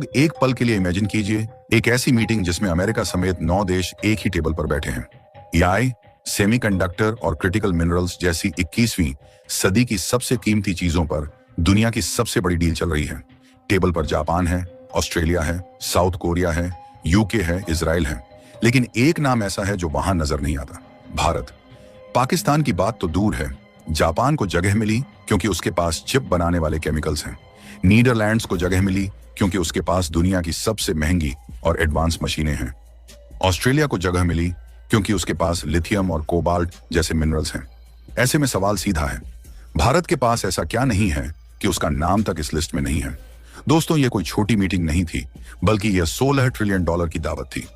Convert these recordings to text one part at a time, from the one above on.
एक पल के लिए इमेजिन कीजिए एक ऐसी मीटिंग जिसमें अमेरिका समेत 9 देश एक ही टेबल पर बैठे हैं। एआई, सेमीकंडक्टर और क्रिटिकल मिनरल्स जैसी 21वीं सदी की सबसे कीमती चीजों पर दुनिया की सबसे बड़ी डील चल रही है। टेबल पर जापान है, ऑस्ट्रेलिया है, साउथ कोरिया है, यूके है, इजराइल है, लेकिन एक नाम ऐसा है जो वहां नजर नहीं आता, भारत। पाकिस्तान की बात तो दूर है, जापान को जगह मिली क्योंकि उसके पास चिप बनाने वाले केमिकल्स हैं। नीदरलैंड्स को जगह मिली क्योंकि उसके पास दुनिया की सबसे महंगी और एडवांस मशीनें हैं। ऑस्ट्रेलिया को जगह मिली क्योंकि उसके पास लिथियम और कोबाल्ट जैसे मिनरल्स हैं। ऐसे में सवाल सीधा है, भारत के पास ऐसा क्या नहीं है कि उसका नाम तक इस लिस्ट में नहीं है? दोस्तों, ये कोई छोटी मीटिंग नहीं थी, बल्कि यह $16 ट्रिलियन की दावत थी।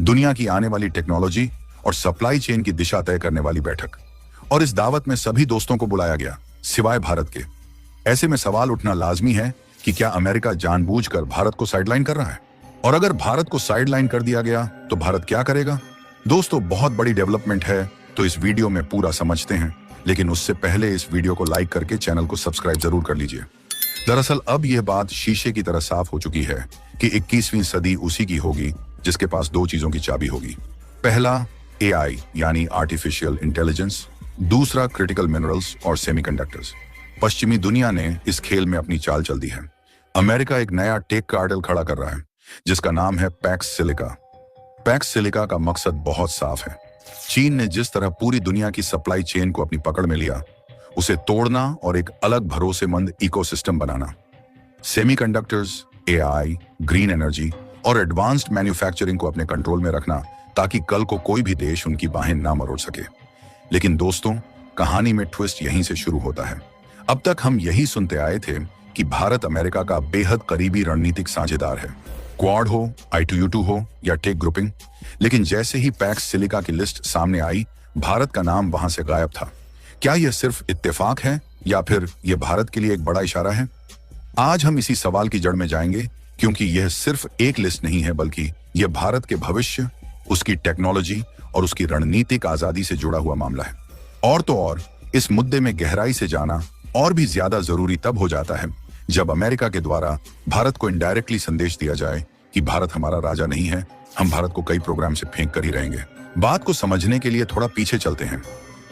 दुनिया की आने वाली टेक्नोलॉजी और सप्लाई चेन की दिशा तय करने वाली बैठक। और इस दावत में सभी दोस्तों को बुलाया गया, सिवाय भारत के। ऐसे में सवाल उठना लाजमी है कि क्या अमेरिका जानबूझकर भारत को साइडलाइन कर रहा है? और अगर भारत को साइडलाइन कर दिया गया तो भारत क्या करेगा? दोस्तों, बहुत बड़ी डेवलपमेंट है, तो इस वीडियो में पूरा समझते हैं, लेकिन उससे पहले इस वीडियो को लाइक करके चैनल को सब्सक्राइब जरूर कर लीजिए। दरअसल अब यह बात शीशे की तरह साफ हो चुकी है कि 21वीं सदी उसी की होगी जिसके पास दो चीजों की चाबी होगी। पहला, एआई यानी आर्टिफिशियल इंटेलिजेंस। दूसरा, क्रिटिकल मिनरल्स और सेमीकंडक्टर्स। पश्चिमी दुनिया ने इस खेल में अपनी चाल चल दी है। अमेरिका एक नया टेक कार्टेल खड़ा कर रहा है जिसका नाम है पैक्स सिलिका। पैक्स सिलिका का मकसद बहुत साफ है। चीन ने जिस तरह पूरी दुनिया की सप्लाई चेन को अपनी पकड़ में लिया, उसे तोड़ना और एक अलग भरोसेमंद इकोसिस्टम बनाना। सेमीकंडक्टर्स, एआई, ग्रीन एनर्जी और एडवांस्ड मैन्युफैक्चरिंग को अपने कंट्रोल में रखना, ताकि कल को कोई भी देश उनकी बाहें ना मरोड़ सके। लेकिन दोस्तों, कहानी में ट्विस्ट यहीं से शुरू होता है। अब तक हम यही सुनते आए थे कि भारत अमेरिका का बेहद करीबी रणनीतिक साझेदार है, क्वाड हो, I2U2 हो या टेक ग्रुपिंग। लेकिन जैसे ही पैक्स सिलिका की लिस्ट सामने आई, भारत का नाम वहां से गायब था। क्या यह सिर्फ इत्तेफाक है या फिर यह भारत के लिए एक बड़ा इशारा है? आज हम इसी सवाल की जड़ में जाएंगे, क्योंकि यह सिर्फ एक लिस्ट नहीं है, बल्कि यह भारत के भविष्य, उसकी टेक्नोलॉजी और उसकी रणनीतिक आजादी से जुड़ा हुआ मामला है। और तो और, इस मुद्दे में गहराई से जाना और भी ज्यादा जरूरी तब हो जाता है जब अमेरिका के द्वारा भारत को इनडायरेक्टली संदेश दिया जाए कि भारत हमारा राजा नहीं है, हम भारत को कई प्रोग्राम से फेंक कर ही रहेंगे। बात को समझने के लिए थोड़ा पीछे चलते हैं।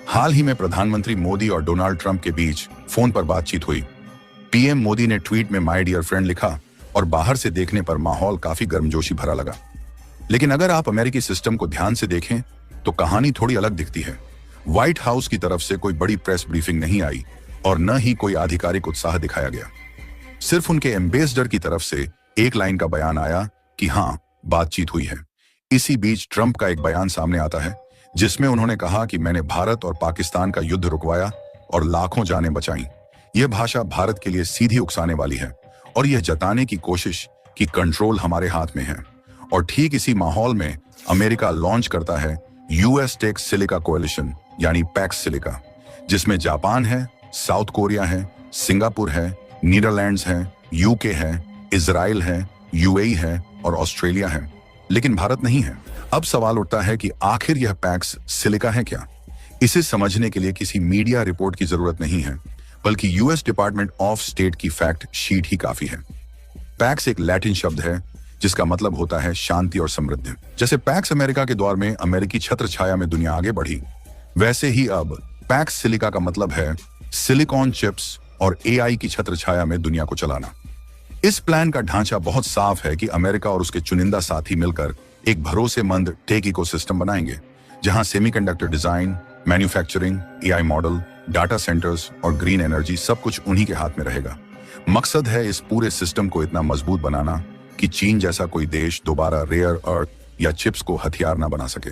हाल ही में प्रधानमंत्री मोदी और डोनाल्ड ट्रंप के बीच फोन पर बातचीत हुई। पीएम मोदी ने ट्वीट में माय डियर फ्रेंड लिखा और बाहर से देखने पर माहौल काफी गर्मजोशी भरा लगा। लेकिन अगर आप अमेरिकी सिस्टम को ध्यान से देखें तो कहानी थोड़ी अलग दिखती है। व्हाइट हाउस की तरफ से कोई बड़ी प्रेस ब्रीफिंग नहीं आई और न ही कोई आधिकारिक उत्साह दिखाया गया। सिर्फ उनके एम्बेसडर की तरफ से एक लाइन का बयान आया कि हाँ, बातचीत हुई है। इसी बीच ट्रंप का एक बयान सामने आता है जिसमें उन्होंने कहा कि मैंने भारत और पाकिस्तान का युद्ध रुकवाया और लाखों जानें बचाईं। यह भाषा भारत के लिए सीधी उकसाने वाली है और यह जताने की कोशिश कि कंट्रोल हमारे हाथ में है। और ठीक इसी माहौल में अमेरिका लॉन्च करता है यूएस टेक सिलिका कोएलिशन यानी पैक्स सिलिका, जिसमें जापान है, साउथ कोरिया है, सिंगापुर है, नीदरलैंड्स है, यूके है, इजराइल है, यूएई है और ऑस्ट्रेलिया है। लेकिन भारत नहीं है। अब सवाल उठता है कि आखिर यह पैक्स सिलिका है क्या? इसे समझने के लिए किसी मीडिया रिपोर्ट की जरूरत नहीं है, बल्कि यूएस डिपार्टमेंट ऑफ स्टेट की फैक्ट शीट ही काफी है। पैक्स एक लैटिन शब्द है जिसका मतलब होता है शांति और समृद्धि। जैसे पैक्स अमेरिका के दौर में अमेरिकी छत्र छाया में दुनिया आगे बढ़ी, वैसे ही अब पैक्स सिलिका का मतलब है सिलिकॉन चिप्स और एआई की छत्र छाया में दुनिया को चलाना। इस प्लान का ढांचा बहुत साफ है कि अमेरिका और उसके चुनिंदा साथी मिलकर एक भरोसेमंद टेक इकोसिस्टम बनाएंगे, जहां semiconductor design, manufacturing, AI model, data centres और ग्रीन एनर्जी सब कुछ उन्हीं के हाथ में रहेगा। मकसद है इस पूरे सिस्टम को इतना मजबूत बनाना कि चीन जैसा कोई देश दोबारा रेयर अर्थ या चिप्स को हथियार ना बना सके।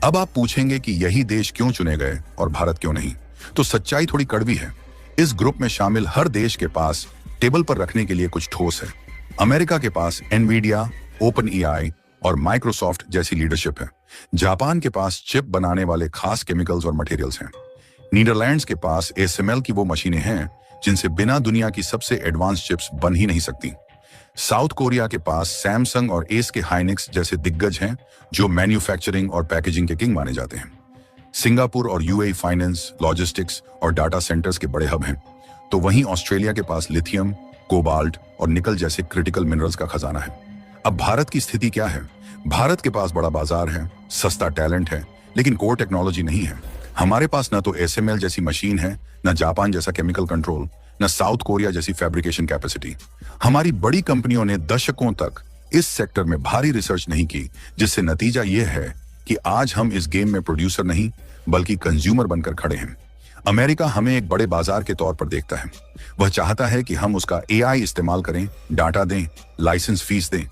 अब आप पूछेंगे कि यही देश क्यों चुने गए और भारत क्यों नहीं? तो सच्चाई थोड़ी कड़वी है। इस ग्रुप में शामिल हर देश के पास टेबल पर रखने के लिए कुछ ठोस है। अमेरिका के पास एनवीडिया, ओपन एआई और माइक्रोसॉफ्ट जैसी लीडरशिप है। जापान के पास चिप बनाने वाले खास केमिकल्स और मटेरियल्स हैं। नीदरलैंड्स के पास एसएमएल की वो मशीनें हैं जिनसे बिना दुनिया की सबसे एडवांस चिप्स बन ही नहीं सकती। साउथ कोरिया के पास सैमसंग और एस के हाइनिक्स जैसे दिग्गज हैं जो मैन्युफैक्चरिंग और पैकेजिंग के किंग माने जाते हैं। सिंगापुर और यूएई फाइनेंस, लॉजिस्टिक्स और डाटा सेंटर्स के बड़े हब हैं। तो वहीं ऑस्ट्रेलिया के पास लिथियम, कोबाल्ट और निकल जैसे क्रिटिकल मिनरल्स का खजाना है। अब भारत की स्थिति क्या है? भारत के पास बड़ा बाजार है, सस्ता टैलेंट है, लेकिन कोर टेक्नोलॉजी नहीं है। हमारे पास न तो एसएमएल जैसी मशीन है, न जापान जैसा केमिकल कंट्रोल, न साउथ कोरिया जैसी फैब्रिकेशन कैपेसिटी। हमारी बड़ी कंपनियों ने दशकों तक इस सेक्टर में भारी रिसर्च नहीं की, जिससे नतीजा यह है कि आज हम इस गेम में प्रोड्यूसर नहीं बल्कि कंज्यूमर बनकर खड़े हैं। अमेरिका हमें एक बड़े बाजार के तौर पर देखता है। वह चाहता है कि हम उसका एआई इस्तेमाल करें, डाटा दें, लाइसेंस फीस दें,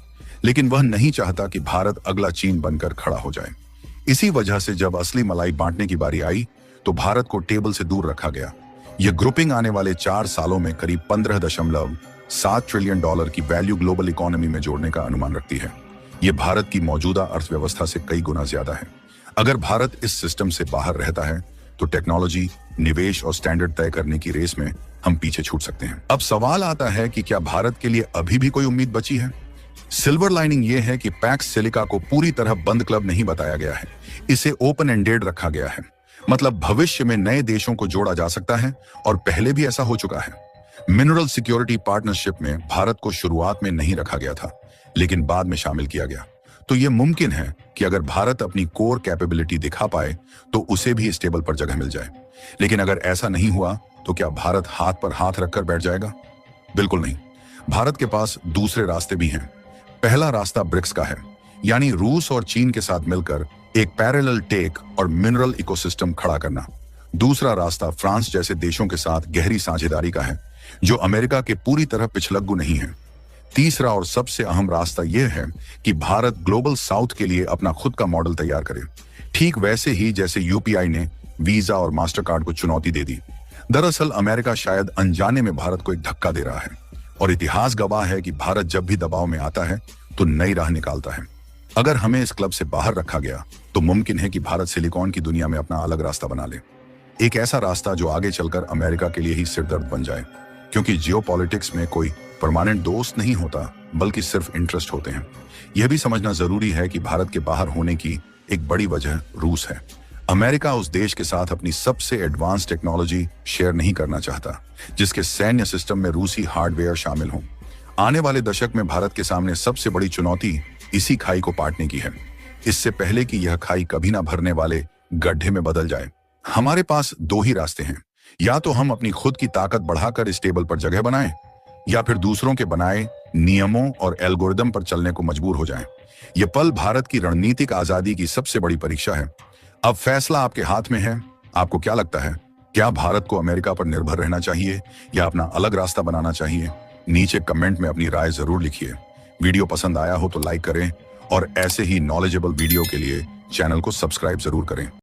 लेकिन वह नहीं चाहता कि भारत अगला चीन बनकर खड़ा हो जाए। इसी वजह से जब असली मलाई बांटने की बारी आई तो भारत को टेबल से दूर रखा गया। यह ग्रुपिंग आने वाले 4 सालों में करीब $15.7 ट्रिलियन की वैल्यू ग्लोबल इकोनॉमी में जोड़ने का अनुमान रखती है। यह भारत की मौजूदा अर्थव्यवस्था से कई गुना ज्यादा है। अगर भारत इस सिस्टम से बाहर रहता है तो टेक्नोलॉजी, निवेश और स्टैंडर्ड तय करने की रेस में हम पीछे छूट सकते हैं। अब सवाल आता है कि क्या भारत के लिए अभी भी कोई उम्मीद बची है? सिल्वर लाइनिंग यह है कि पैक्स सिलिका को पूरी तरह बंद क्लब नहीं बताया गया है, इसे ओपन एंडेड रखा गया है। मतलब भविष्य में नए देशों को जोड़ा जा सकता है और पहले भी ऐसा हो चुका है। मिनरल सिक्योरिटी पार्टनरशिप में भारत को शुरुआत में नहीं रखा गया था, लेकिन बाद में शामिल किया गया। तो यह मुमकिन है कि अगर भारत अपनी कोर कैपेबिलिटी दिखा पाए तो उसे भी इस टेबल पर जगह मिल जाए। लेकिन अगर ऐसा नहीं हुआ तो क्या भारत हाथ पर हाथ रखकर बैठ जाएगा? बिल्कुल नहीं। भारत के पास दूसरे रास्ते भी हैं। पहला रास्ता ब्रिक्स का है, यानी रूस और चीन के साथ मिलकर एक पैरेलल टेक और मिनरल इकोसिस्टम खड़ा करना। दूसरा रास्ता फ्रांस जैसे देशों के साथ गहरी साझेदारी का है, जो अमेरिका के पूरी तरह पिछलग्गू नहीं है। तीसरा और सबसे अहम रास्ता यह है कि भारत ग्लोबल साउथ के लिए अपना खुद का मॉडल तैयार करे, ठीक वैसे ही जैसे यूपीआई ने वीजा और मास्टरकार्ड को चुनौती दे दी। दरअसल अमेरिका शायद अनजाने में भारत को एक धक्का दे रहा है, और इतिहास गवाह है कि भारत जब भी दबाव में आता है तो नई राह निकालता है। अगर हमें इस क्लब से बाहर रखा गया तो मुमकिन है कि भारत सिलिकॉन की दुनिया में अपना अलग रास्ता बना ले, एक ऐसा रास्ता जो आगे चलकर अमेरिका के लिए ही सिरदर्द बन जाए, क्योंकि जियोपॉलिटिक्स में कोई परमानेंट दोस्त नहीं होता बल्कि सिर्फ इंटरेस्ट होते हैं। यह भी समझना जरूरी है कि भारत के बाहर होने की एक बड़ी वजह रूस है। अमेरिका उस देश के साथ अपनी सबसे एडवांस टेक्नोलॉजी शेयर नहीं करना चाहता, जिसके सैन्य सिस्टम में रूसी हार्डवेयर शामिल हो। आने वाले दशक में भारत के सामने सबसे बड़ी चुनौती इसी खाई को पाटने की है, इससे पहले कि यह खाई कभी ना भरने वाले गड्ढे में बदल जाए। हमारे पास 2 ही रास्ते हैं, या तो हम अपनी खुद की ताकत बढ़ाकर इस टेबल पर जगह बनाएं, या फिर दूसरों के बनाए नियमों और एल्गोरिदम पर चलने को मजबूर हो जाएं। यह पल भारत की रणनीतिक आजादी की सबसे बड़ी परीक्षा है। अब फैसला आपके हाथ में है। आपको क्या लगता है, क्या भारत को अमेरिका पर निर्भर रहना चाहिए या अपना अलग रास्ता बनाना चाहिए? नीचे कमेंट में अपनी राय जरूर लिखिए। वीडियो पसंद आया हो तो लाइक करें और ऐसे ही नॉलेजेबल वीडियो के लिए चैनल को सब्सक्राइब जरूर करें।